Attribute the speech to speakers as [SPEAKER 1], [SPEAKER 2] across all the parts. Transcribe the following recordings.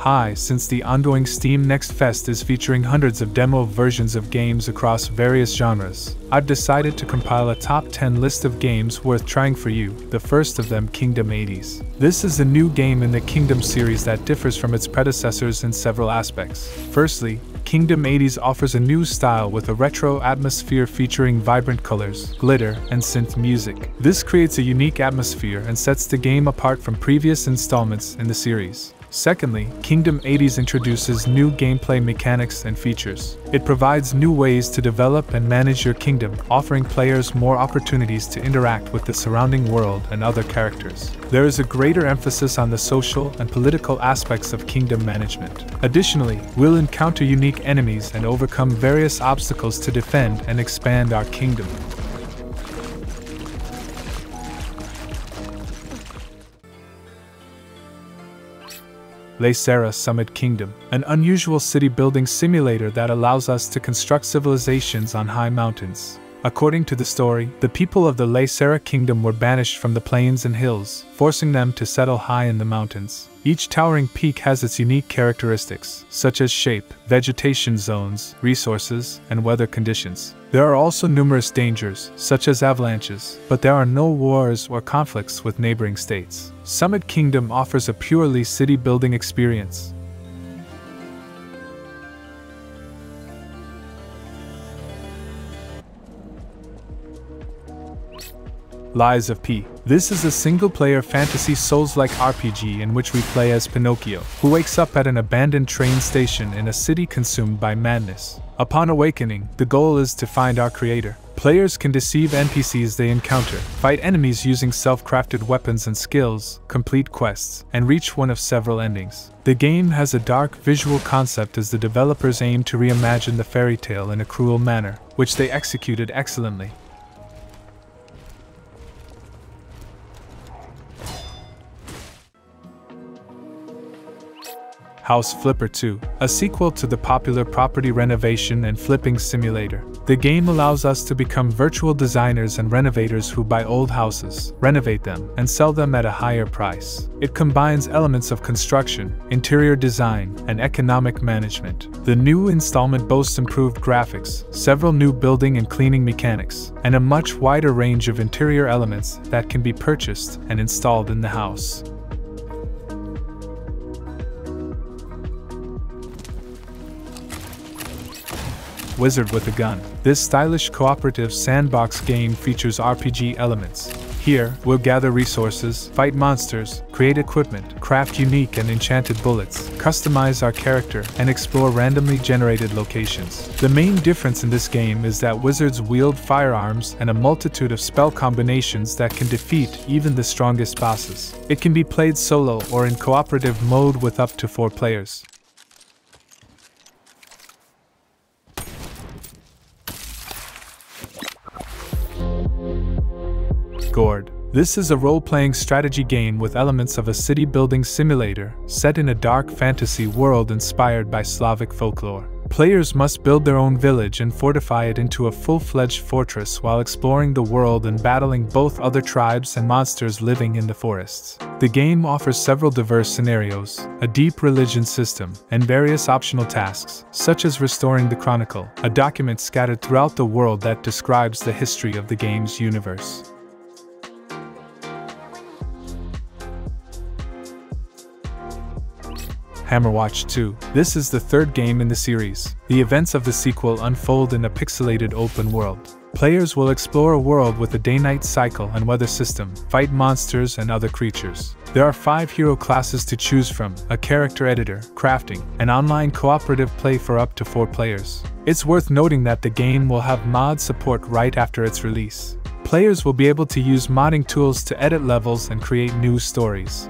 [SPEAKER 1] high since the ongoing Steam Next Fest is featuring hundreds of demo versions of games across various genres. I've decided to compile a top 10 list of games worth trying for you, the first of them Kingdom 80s. This is a new game in the Kingdom series that differs from its predecessors in several aspects. Firstly, Kingdom 80s offers a new style with a retro atmosphere featuring vibrant colors, glitter, and synth music. This creates a unique atmosphere and sets the game apart from previous installments in the series. Secondly, Kingdom 80s introduces new gameplay mechanics and features. It provides new ways to develop and manage your kingdom, offering players more opportunities to interact with the surrounding world and other characters. There is a greater emphasis on the social and political aspects of kingdom management. Additionally, we'll encounter unique enemies and overcome various obstacles to defend and expand our kingdom. Laysara Summit Kingdom, an unusual city-building simulator that allows us to construct civilizations on high mountains. According to the story, the people of the Laysara Kingdom were banished from the plains and hills, forcing them to settle high in the mountains. Each towering peak has its unique characteristics, such as shape, vegetation zones, resources, and weather conditions. There are also numerous dangers, such as avalanches, but there are no wars or conflicts with neighboring states. Summit Kingdom offers a purely city-building experience. Lies of P. This is a single-player fantasy Souls-like RPG in which we play as Pinocchio, who wakes up at an abandoned train station in a city consumed by madness. Upon awakening, the goal is to find our creator. Players can deceive NPCs they encounter, fight enemies using self-crafted weapons and skills, complete quests, and reach one of several endings. The game has a dark visual concept as the developers aim to reimagine the fairy tale in a cruel manner, which they executed excellently. House Flipper 2, a sequel to the popular property renovation and flipping simulator. The game allows us to become virtual designers and renovators who buy old houses, renovate them, and sell them at a higher price. It combines elements of construction, interior design, and economic management. The new installment boasts improved graphics, several new building and cleaning mechanics, and a much wider range of interior elements that can be purchased and installed in the house. Wizard with a Gun. This stylish cooperative sandbox game features RPG elements. Here, we'll gather resources, fight monsters, create equipment, craft unique and enchanted bullets, customize our character, and explore randomly generated locations. The main difference in this game is that wizards wield firearms and a multitude of spell combinations that can defeat even the strongest bosses. It can be played solo or in cooperative mode with up to 4 players. Gord. This is a role-playing strategy game with elements of a city-building simulator, set in a dark fantasy world inspired by Slavic folklore. Players must build their own village and fortify it into a full-fledged fortress while exploring the world and battling both other tribes and monsters living in the forests. The game offers several diverse scenarios, a deep religion system, and various optional tasks, such as restoring the Chronicle, a document scattered throughout the world that describes the history of the game's universe. Hammerwatch 2. This is the third game in the series. The events of the sequel unfold in a pixelated open world. Players will explore a world with a day-night cycle and weather system, fight monsters and other creatures. There are 5 hero classes to choose from, a character editor, crafting, and online cooperative play for up to 4 players. It's worth noting that the game will have mod support right after its release. Players will be able to use modding tools to edit levels and create new stories.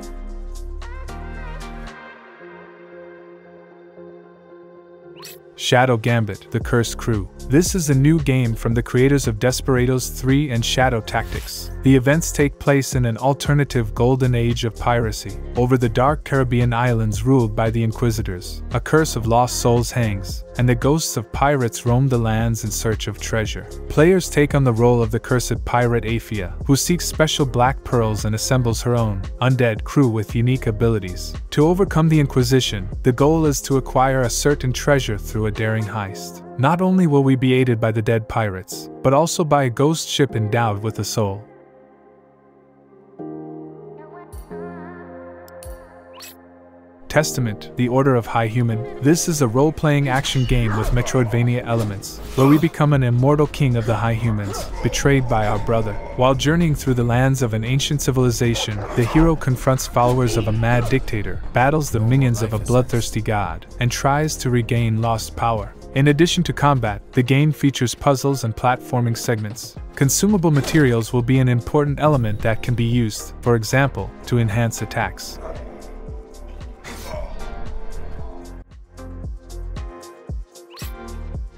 [SPEAKER 1] Shadow Gambit, The Cursed Crew. This is a new game from the creators of Desperados 3 and Shadow Tactics. The events take place in an alternative golden age of piracy. Over the dark Caribbean islands ruled by the Inquisitors, a curse of lost souls hangs, and the ghosts of pirates roam the lands in search of treasure. Players take on the role of the cursed pirate Aphia, who seeks special black pearls and assembles her own undead crew with unique abilities. To overcome the Inquisition, the goal is to acquire a certain treasure through a daring heist. Not only will we be aided by the dead pirates, but also by a ghost ship endowed with a soul. Testament, The Order of High Human. This is a role-playing action game with Metroidvania elements, where we become an immortal king of the High Humans, betrayed by our brother. While journeying through the lands of an ancient civilization, the hero confronts followers of a mad dictator, battles the minions of a bloodthirsty god, and tries to regain lost power. In addition to combat, the game features puzzles and platforming segments. Consumable materials will be an important element that can be used, for example, to enhance attacks.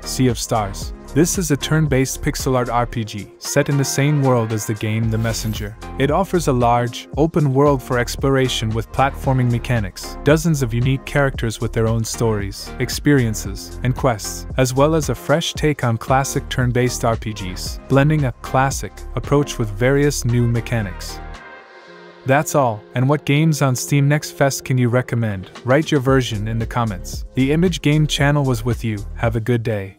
[SPEAKER 1] Sea of Stars. This is a turn-based pixel art RPG, set in the same world as the game The Messenger. It offers a large, open world for exploration with platforming mechanics, dozens of unique characters with their own stories, experiences, and quests, as well as a fresh take on classic turn-based RPGs, blending a classic approach with various new mechanics. That's all, and what games on Steam Next Fest can you recommend? Write your version in the comments. The Image Game channel was with you. Have a good day.